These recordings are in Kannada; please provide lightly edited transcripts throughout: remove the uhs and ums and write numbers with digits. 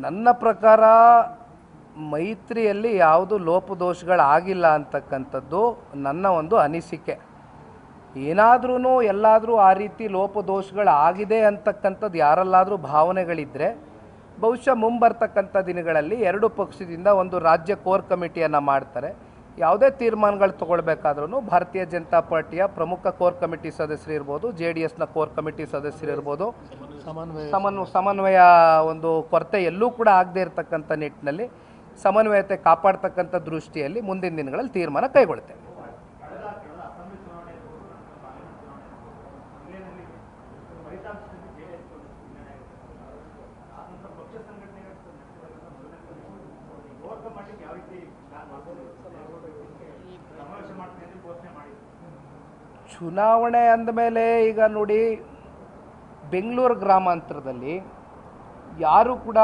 ನನ್ನ ಪ್ರಕಾರ ಮೈತ್ರಿಯಲ್ಲಿ ಯಾವುದು ಲೋಪದೋಷಗಳಾಗಿಲ್ಲ ಅಂತಕ್ಕಂಥದ್ದು ನನ್ನ ಒಂದು ಅನಿಸಿಕೆ. ಏನಾದ್ರೂ ಎಲ್ಲಾದರೂ ಆ ರೀತಿ ಲೋಪದೋಷಗಳಾಗಿದೆ ಅಂತಕ್ಕಂಥದ್ದು ಯಾರಲ್ಲಾದರೂ ಭಾವನೆಗಳಿದ್ದರೆ ಬಹುಶಃ ಮುಂಬರ್ತಕ್ಕಂಥ ದಿನಗಳಲ್ಲಿ ಎರಡು ಪಕ್ಷದಿಂದ ಒಂದು ರಾಜ್ಯ ಕೋರ್ ಕಮಿಟಿಯನ್ನು ಮಾಡ್ತಾರೆ. ಯಾವುದೇ ತೀರ್ಮಾನಗಳು ತಗೊಳ್ಬೇಕಾದ್ರೂ ಭಾರತೀಯ ಜನತಾ ಪಾರ್ಟಿಯ ಪ್ರಮುಖ ಕೋರ್ ಕಮಿಟಿ ಸದಸ್ಯರಿರ್ಬೋದು, JDSನ ಕೋರ್ ಕಮಿಟಿ ಸದಸ್ಯರಿರ್ಬೋದು, ಸಮನ್ವಯ ಒಂದು ಕೊರತೆ ಎಲ್ಲೂ ಕೂಡ ಆಗದೇ ಇರತಕ್ಕಂಥ ನಿಟ್ಟಿನಲ್ಲಿ ಸಮನ್ವಯತೆ ಕಾಪಾಡ್ತಕ್ಕಂಥ ದೃಷ್ಟಿಯಲ್ಲಿ ಮುಂದಿನ ದಿನಗಳಲ್ಲಿ ತೀರ್ಮಾನ ಕೈಗೊಳ್ತೇವೆ. ಚುನಾವಣೆ ಅಂದಮೇಲೆ ಈಗ ನೋಡಿ, ಬೆಂಗಳೂರು ಗ್ರಾಮಾಂತರದಲ್ಲಿ ಯಾರು ಕೂಡ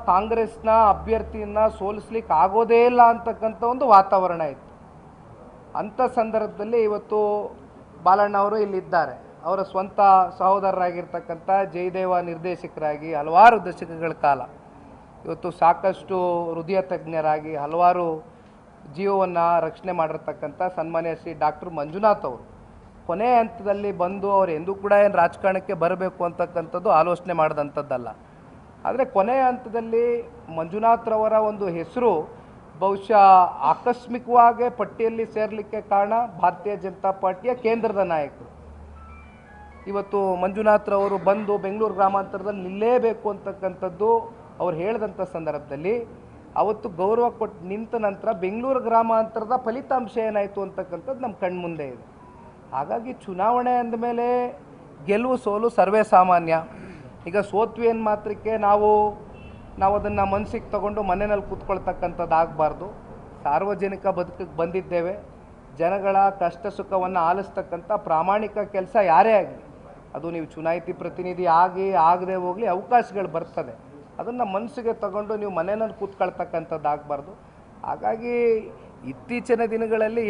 ಕಾಂಗ್ರೆಸ್ನ ಅಭ್ಯರ್ಥಿಯನ್ನು ಸೋಲಿಸ್ಲಿಕ್ಕೆ ಆಗೋದೇ ಇಲ್ಲ ಅಂತಕ್ಕಂಥ ಒಂದು ವಾತಾವರಣ ಇತ್ತು. ಅಂಥ ಸಂದರ್ಭದಲ್ಲಿ ಇವತ್ತು ಬಾಲಣ್ಣ ಅವರು ಇಲ್ಲಿದ್ದಾರೆ. ಅವರ ಸ್ವಂತ ಸಹೋದರರಾಗಿರ್ತಕ್ಕಂಥ ಜಯದೇವ ನಿರ್ದೇಶಕರಾಗಿ ಹಲವಾರು ದಶಕಗಳ ಕಾಲ ಇವತ್ತು ಸಾಕಷ್ಟು ಹೃದಯ ತಜ್ಞರಾಗಿ ಹಲವಾರು ಜೀವವನ್ನು ರಕ್ಷಣೆ ಮಾಡಿರ್ತಕ್ಕಂಥ ಸನ್ಮಾನ್ಯ ಶ್ರೀ ಡಾಕ್ಟರ್ ಮಂಜುನಾಥ್ ಅವರು ಕೊನೆ ಹಂತದಲ್ಲಿ ಬಂದು ಅವರು ಎಂದೂ ಕೂಡ ಏನು ರಾಜಕಾರಣಕ್ಕೆ ಬರಬೇಕು ಅಂತಕ್ಕಂಥದ್ದು ಆಲೋಚನೆ ಮಾಡಿದಂಥದ್ದಲ್ಲ. ಆದರೆ ಕೊನೆಯ ಹಂತದಲ್ಲಿ ಮಂಜುನಾಥ್ರವರ ಒಂದು ಹೆಸರು ಬಹುಶಃ ಆಕಸ್ಮಿಕವಾಗಿ ಪಟ್ಟಿಯಲ್ಲಿ ಸೇರಲಿಕ್ಕೆ ಕಾರಣ ಭಾರತೀಯ ಜನತಾ ಪಾರ್ಟಿಯ ಕೇಂದ್ರದ ನಾಯಕರು. ಇವತ್ತು ಮಂಜುನಾಥ್ರವರು ಬಂದು ಬೆಂಗಳೂರು ಗ್ರಾಮಾಂತರದಲ್ಲಿ ನಿಲ್ಲೇಬೇಕು ಅಂತಕ್ಕಂಥದ್ದು ಅವ್ರು ಹೇಳಿದಂಥ ಸಂದರ್ಭದಲ್ಲಿ ಅವತ್ತು ಗೌರವ ಕೊಟ್ಟು ನಿಂತ ನಂತರ ಬೆಂಗಳೂರು ಗ್ರಾಮಾಂತರದ ಫಲಿತಾಂಶ ಏನಾಯಿತು ಅಂತಕ್ಕಂಥದ್ದು ನಮ್ಮ ಕಣ್ಮುಂದೆ ಇದೆ. ಹಾಗಾಗಿ ಚುನಾವಣೆ ಅಂದಮೇಲೆ ಗೆಲುವು ಸೋಲು ಸರ್ವೇ ಸಾಮಾನ್ಯ. ಈಗ ಸೋತ್ವಿ ಏನು ಮಾತ್ರಕ್ಕೆ ನಾವು ಅದನ್ನು ಮನಸ್ಸಿಗೆ ತಗೊಂಡು ಮನೆಯಲ್ಲಿ ಕೂತ್ಕೊಳ್ತಕ್ಕಂಥದ್ದು ಆಗಬಾರ್ದು. ಸಾರ್ವಜನಿಕ ಬದುಕಿಗೆ ಬಂದಿದ್ದೇವೆ. ಜನಗಳ ಕಷ್ಟ ಸುಖವನ್ನು ಆಲಿಸ್ತಕ್ಕಂಥ ಪ್ರಾಮಾಣಿಕ ಕೆಲಸ ಯಾರೇ ಆಗಲಿ, ಅದು ನೀವು ಚುನಾಯಿತಿ ಪ್ರತಿನಿಧಿ ಆಗದೆ ಹೋಗಲಿ, ಅವಕಾಶಗಳು ಬರ್ತದೆ. ಅದನ್ನು ಮನಸ್ಸಿಗೆ ತಗೊಂಡು ನೀವು ಮನೆಯಲ್ಲಿ ಕೂತ್ಕೊಳ್ತಕ್ಕಂಥದ್ದು ಆಗಬಾರ್ದು. ಹಾಗಾಗಿ ಇತ್ತೀಚಿನ ದಿನಗಳಲ್ಲಿ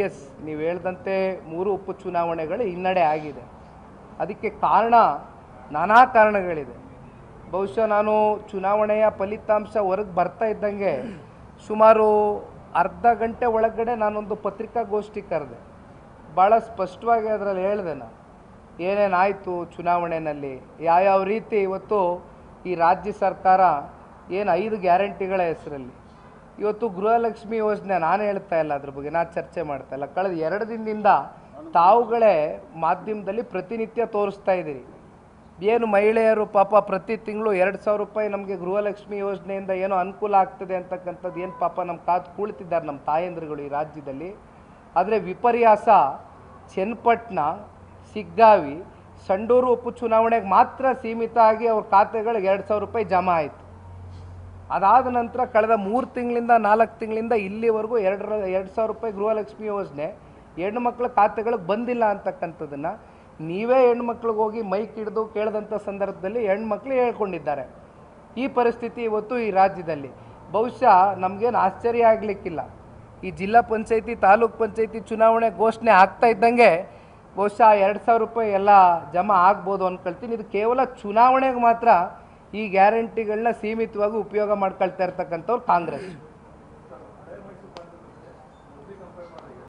ನೀವು ಹೇಳ್ದಂತೆ 3 ಉಪಚುನಾವಣೆಗಳು ಹಿನ್ನಡೆ ಆಗಿದೆ. ಅದಕ್ಕೆ ಕಾರಣ ನಾನಾ ಕಾರಣಗಳಿದೆ. ಬಹುಶಃ ನಾನು ಚುನಾವಣೆಯ ಫಲಿತಾಂಶ ಹೊರಗೆ ಬರ್ತಾ ಇದ್ದಂಗೆ ಸುಮಾರು ಅರ್ಧ ಗಂಟೆ ಒಳಗಡೆ ನಾನೊಂದು ಪತ್ರಿಕಾಗೋಷ್ಠಿ ಕರೆದೆ. ಭಾಳ ಸ್ಪಷ್ಟವಾಗಿ ಅದರಲ್ಲಿ ಹೇಳಿದೆ ನಾನು ಏನೇನಾಯಿತು ಚುನಾವಣೆಯಲ್ಲಿ, ಯಾವ್ಯಾವ ರೀತಿ ಇವತ್ತು ಈ ರಾಜ್ಯ ಸರ್ಕಾರ ಏನು 5 ಗ್ಯಾರಂಟಿಗಳ ಹೆಸರಲ್ಲಿ ಇವತ್ತು ಗೃಹಲಕ್ಷ್ಮಿ ಯೋಜನೆ, ನಾನು ಹೇಳ್ತಾ ಇಲ್ಲ ಅದ್ರ ಬಗ್ಗೆ, ನಾನು ಚರ್ಚೆ ಮಾಡ್ತಾ ಇಲ್ಲ. ಕಳೆದ 2 ದಿನದಿಂದ ತಾವುಗಳೇ ಮಾಧ್ಯಮದಲ್ಲಿ ಪ್ರತಿನಿತ್ಯ ತೋರಿಸ್ತಾ ಇದ್ದೀರಿ. ಏನು ಮಹಿಳೆಯರು ಪಾಪ ಪ್ರತಿ ತಿಂಗಳು 2,000 ರೂಪಾಯಿ ನಮಗೆ ಗೃಹಲಕ್ಷ್ಮಿ ಯೋಜನೆಯಿಂದ ಏನೋ ಅನುಕೂಲ ಆಗ್ತದೆ ಅಂತಕ್ಕಂಥದ್ದು ಏನು ಪಾಪ ನಮ್ಮ ಕಾದು ಕುಳಿತಿದ್ದಾರೆ ನಮ್ಮ ತಾಯಂದ್ರುಗಳು ಈ ರಾಜ್ಯದಲ್ಲಿ. ಆದರೆ ವಿಪರ್ಯಾಸ ಚನ್ನಪಟ್ಟಣ, ಸಿಗ್ಗಾವಿ, ಸಂಡೂರು ಉಪಚುನಾವಣೆಗೆ ಮಾತ್ರ ಸೀಮಿತ ಆಗಿ ಅವ್ರ ಖಾತೆಗಳಿಗೆ 2,000 ರೂಪಾಯಿ ಜಮಾ ಆಯಿತು. ಅದಾದ ನಂತರ ಕಳೆದ 3 ತಿಂಗಳಿಂದ 4 ತಿಂಗಳಿಂದ ಇಲ್ಲಿವರೆಗೂ 2,000 ರೂಪಾಯಿ ಗೃಹಲಕ್ಷ್ಮಿ ಯೋಜನೆ ಹೆಣ್ಣು ಮಕ್ಕಳ ಖಾತೆಗಳಿಗೆ ಬಂದಿಲ್ಲ ಅಂತಕ್ಕಂಥದ್ದನ್ನು ನೀವೇ ಹೆಣ್ಮಕ್ಳಿಗೆ ಹೋಗಿ ಮೈಕ್ ಹಿಡಿದು ಕೇಳಿದಂಥ ಸಂದರ್ಭದಲ್ಲಿ ಹೆಣ್ಮಕ್ಳು ಹೇಳ್ಕೊಂಡಿದ್ದಾರೆ. ಈ ಪರಿಸ್ಥಿತಿ ಇವತ್ತು ಈ ರಾಜ್ಯದಲ್ಲಿ ಬಹುಶಃ ನಮಗೇನು ಆಶ್ಚರ್ಯ ಆಗಲಿಕ್ಕಿಲ್ಲ. ಈ ಜಿಲ್ಲಾ ಪಂಚಾಯತಿ, ತಾಲೂಕ್ ಪಂಚಾಯತಿ ಚುನಾವಣೆ ಘೋಷಣೆ ಆಗ್ತಾ ಇದ್ದಂಗೆ ಬಹುಶಃ 2,000 ರೂಪಾಯಿ ಎಲ್ಲ ಜಮಾ ಆಗ್ಬೋದು ಅಂದ್ಕೊಳ್ತೀನಿ. ಇದು ಕೇವಲ ಚುನಾವಣೆಗೆ ಮಾತ್ರ ಈ ಗ್ಯಾರಂಟಿಗಳನ್ನ ಸೀಮಿತವಾಗಿ ಉಪಯೋಗ ಮಾಡ್ಕೊಳ್ತಾ ಇರ್ತಕ್ಕಂಥವ್ರು ಕಾಂಗ್ರೆಸ್.